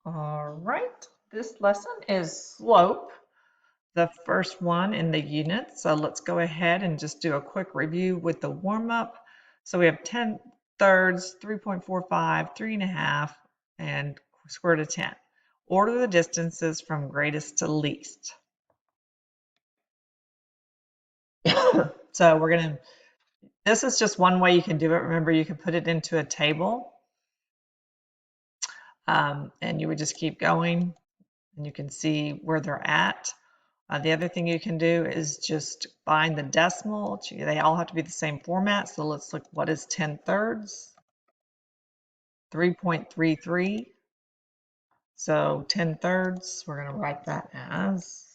All right, this lesson is slope, the first one in the unit. So let's go ahead and just do a quick review with the warm-up. So we have 10/3, 3.45, 3.5, and square root of 10. Order the distances from greatest to least. So this is just one way you can do it. Remember, you can put it into a table, and you would just keep going, and you can see where they're at. The other thing you can do is just find the decimal. They all have to be the same format. So let's look, what is 10/3? 3.33. So 10/3, we're going to write that as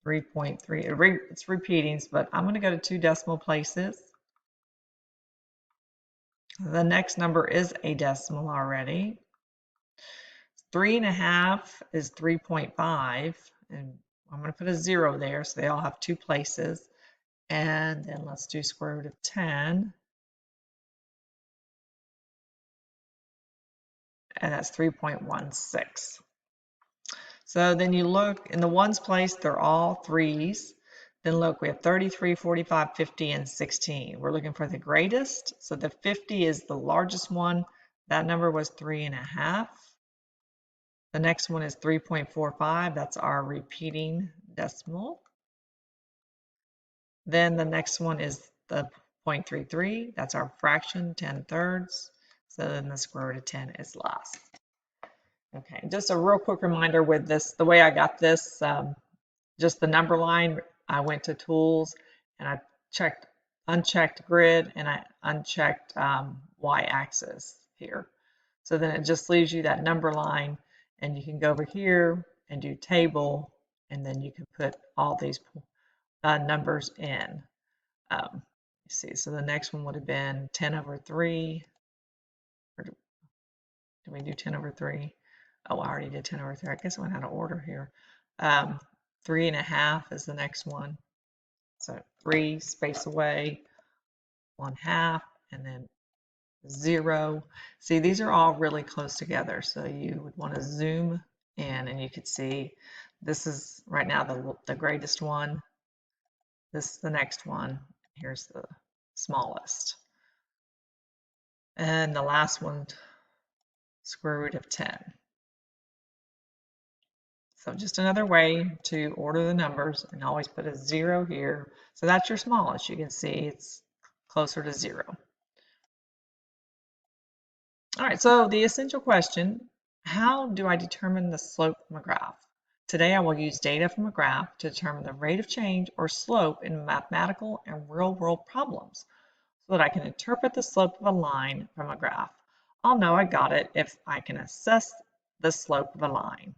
3.3. It's repeating, but I'm going to go to 2 decimal places. The next number is a decimal already. 3.5 is 3.5, and I'm going to put a 0 there, so they all have 2 places. And then let's do square root of 10. And that's 3.16. So then you look in the ones place, they're all threes. Then look, we have 33, 45, 50, and 16. We're looking for the greatest. So the 50 is the largest one. That number was 3.5. The next one is 3.45. That's our repeating decimal. Then the next one is the 0.33. That's our fraction, 10/3. So then the square root of 10 is last. Okay, just a real quick reminder with this, the way I got this, just the number line, I went to tools and I unchecked grid, and I unchecked y-axis here. So then it just leaves you that number line, and you can go over here and do table, and then you can put all these numbers in. See, so the next one would have been 10/3. Or do we do 10/3? Oh, I already did 10/3. I guess I went out of order here. 3.5 is the next one. So 3, space away, 1/2, and then 0. See, these are all really close together. So you would want to zoom in, and you could see this is right now the greatest one. This is the next one. Here's the smallest. And the last one, square root of 10. So just another way to order the numbers, and always put a 0 here. So that's your smallest. You can see it's closer to 0. All right, so the essential question, how do I determine the slope from a graph? Today I will use data from a graph to determine the rate of change or slope in mathematical and real-world problems so that I can interpret the slope of a line from a graph. I'll know I got it if I can assess the slope of a line.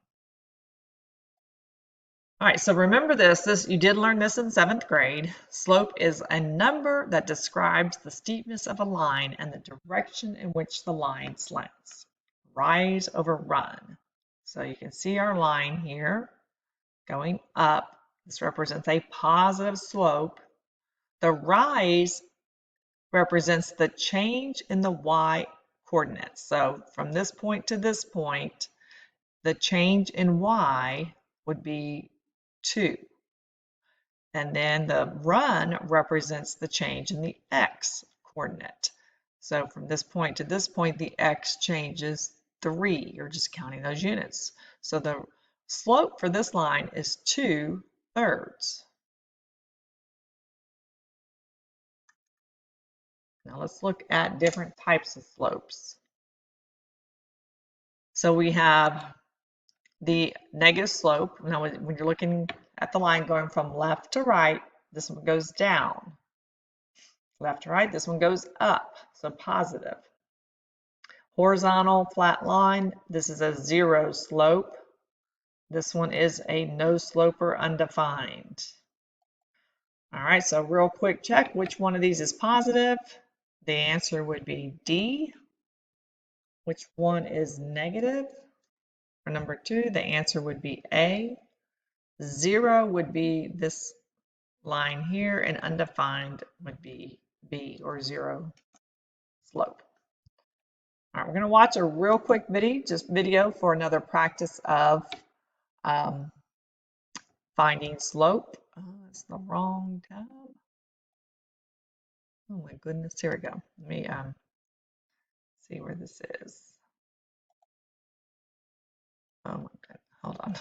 All right, so remember this, you did learn this in 7th grade. Slope is a number that describes the steepness of a line and the direction in which the line slants. Rise over run. So you can see our line here going up. This represents a positive slope. The rise represents the change in the y coordinates. So from this point to this point, the change in y would be 2. And then the run represents the change in the x coordinate. So from this point to this point, the x changes 3. You're just counting those units. So the slope for this line is 2/3. Now let's look at different types of slopes. So we have the negative slope. Now when you're looking at the line going from left to right, this one goes down. Left to right, this one goes up, so positive. Horizontal flat line, this is a 0 slope. This one is a no slope or undefined. All right, so real quick check, which one of these is positive? The answer would be D. Which one is negative? For number 2, the answer would be A. 0 would be this line here, and undefined would be B, or 0 slope. All right, we're going to watch a real quick video for another practice of um, finding slope. Oh, that's the wrong tab. Oh my goodness, here we go. Let me see where this is. Oh my god, hold on.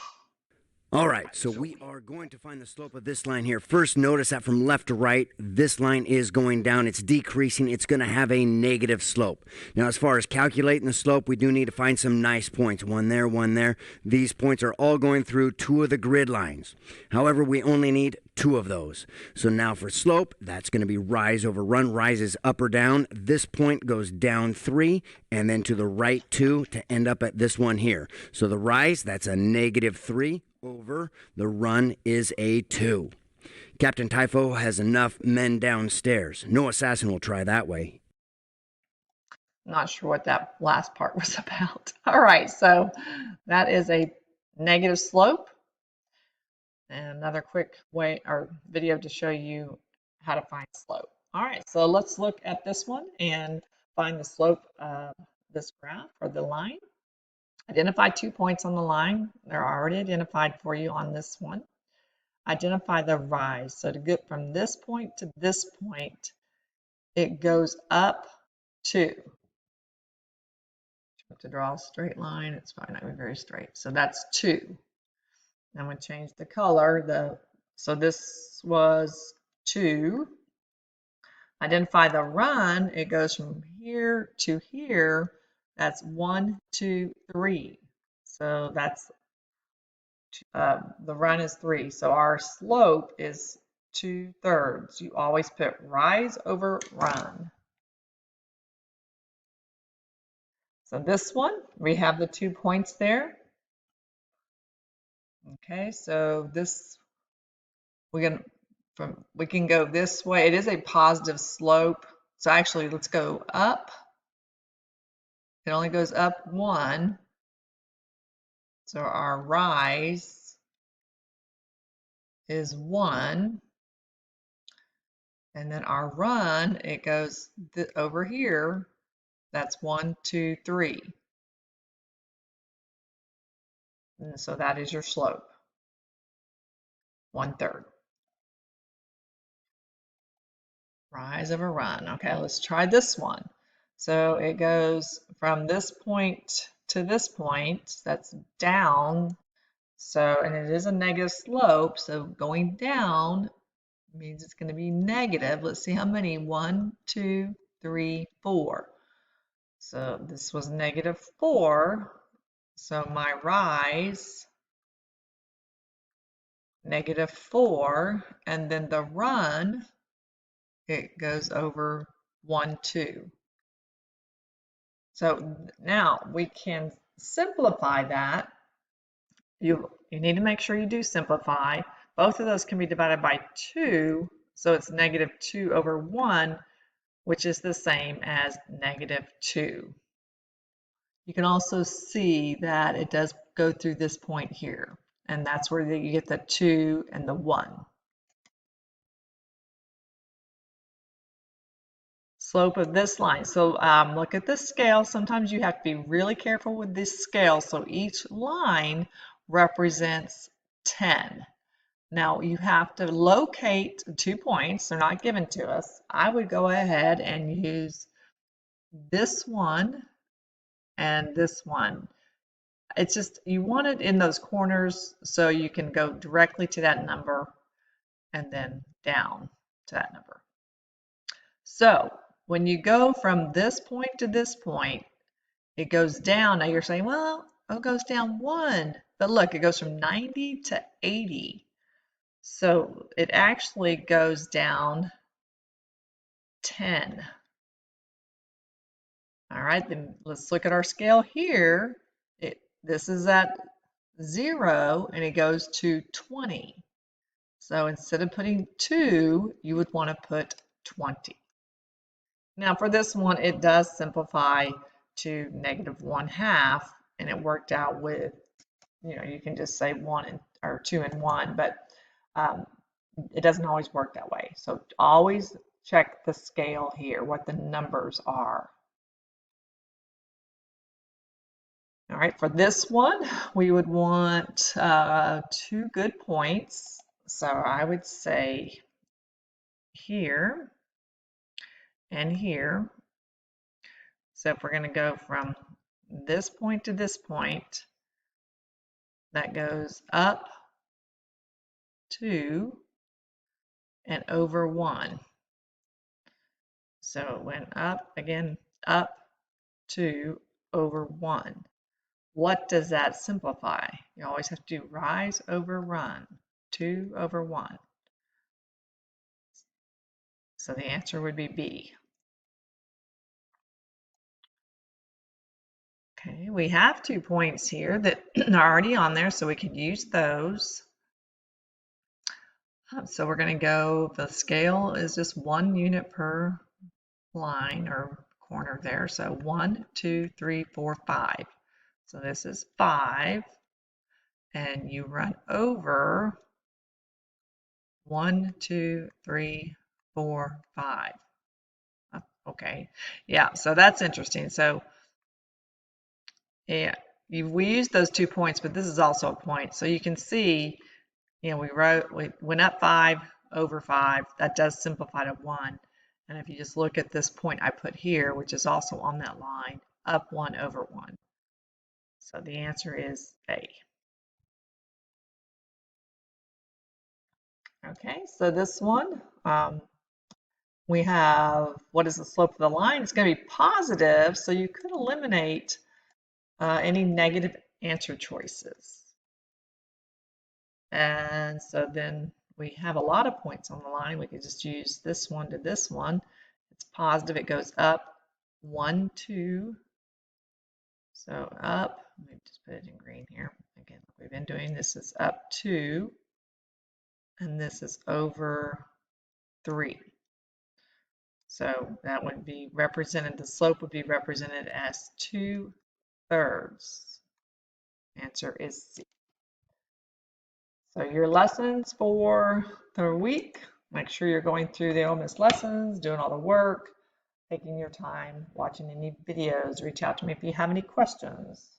All right, so we are going to find the slope of this line here. First, notice that from left to right, this line is going down. It's decreasing. It's going to have a negative slope. Now, as far as calculating the slope, we do need to find some nice points. One there, one there. These points are all going through two of the grid lines. However, we only need two of those. So now for slope, that's going to be rise over run. Rise is up or down. This point goes down 3 and then to the right 2 to end up at this one here. So the rise, that's a negative 3 over. The run is a 2. Captain Typho has enough men downstairs. No assassin will try that way. Not sure what that last part was about. All right, so that is a negative slope. And another quick way or video to show you how to find slope. All right, so let's look at this one and find the slope of this graph or the line. Identify 2 points on the line. They're already identified for you on this one. Identify the rise. So to get from this point to this point, it goes up 2. To draw a straight line, it's probably not going to be very straight. So that's 2. I'm going to change the color. So this was 2. Identify the run. It goes from here to here. That's 1, 2, 3. So that's the run is 3. So our slope is 2/3. You always put rise over run. So this one, we have the 2 points there. Okay, so this we can go this way. It is a positive slope. So actually, let's go up. It only goes up 1. So our rise is 1. And then our run, it goes over here. That's 1, 2, 3. And so that is your slope, 1/3. Rise over run. Okay, let's try this one. So it goes from this point to this point, that's down. So, and it is a negative slope, so going down means it's going to be negative. Let's see how many. 1, 2, 3, 4. So this was negative 4. So my rise, negative 4, and then the run, it goes over 1, 2. So now we can simplify that. You need to make sure you do simplify. Both of those can be divided by 2, so it's negative 2 over 1, which is the same as negative 2. You can also see that it does go through this point here, and that's where you get the 2 and the 1. Slope of this line. So look at the scale. Sometimes you have to be really careful with this scale. So each line represents 10. Now you have to locate 2 points. They're not given to us. I would go ahead and use this one and this one. It's just, you want it in those corners so you can go directly to that number and then down to that number. So when you go from this point to this point, it goes down. Now you're saying, well, it goes down 1. But look, it goes from 90 to 80. So it actually goes down 10. All right, then let's look at our scale here. This is at 0 and it goes to 20. So instead of putting 2, you would want to put 20. Now for this one, it does simplify to negative 1/2, and it worked out with, you can just say 1 or 2 and 1, but it doesn't always work that way. So always check the scale here, what the numbers are. All right, for this one, we would want 2 good points. So I would say here and here. So if we're going to go from this point to this point, that goes up 2 and over 1. So it went up, again, up 2 over 1. What does that simplify? You always have to do rise over run, 2 over 1. So the answer would be B. Okay, we have 2 points here that are already on there, so we could use those. So we're going to go, the scale is just 1 unit per line or corner there. So 1, 2, 3, 4, 5. So this is 5. And you run over 1, 2, 3, 4, 5. Okay, yeah, so that's interesting. So yeah, we used those 2 points, but this is also a point. So you can see, we went up 5 over 5. That does simplify to 1. And if you just look at this point I put here, which is also on that line, up 1 over 1. So the answer is A. Okay, so this one, we have, what is the slope of the line? It's going to be positive, so you could eliminate any negative answer choices. And so then we have a lot of points on the line. We could just use this one to this one. It's positive, it goes up 1, 2. So up, let me just put it in green here. Again, we've been doing this is up 2, and this is over 3. So that would be represented, the slope would be represented as 2/3. Answer is C. So your lessons for the week, make sure you're going through the Ole Miss lessons, doing all the work, taking your time, watching any videos. Reach out to me if you have any questions.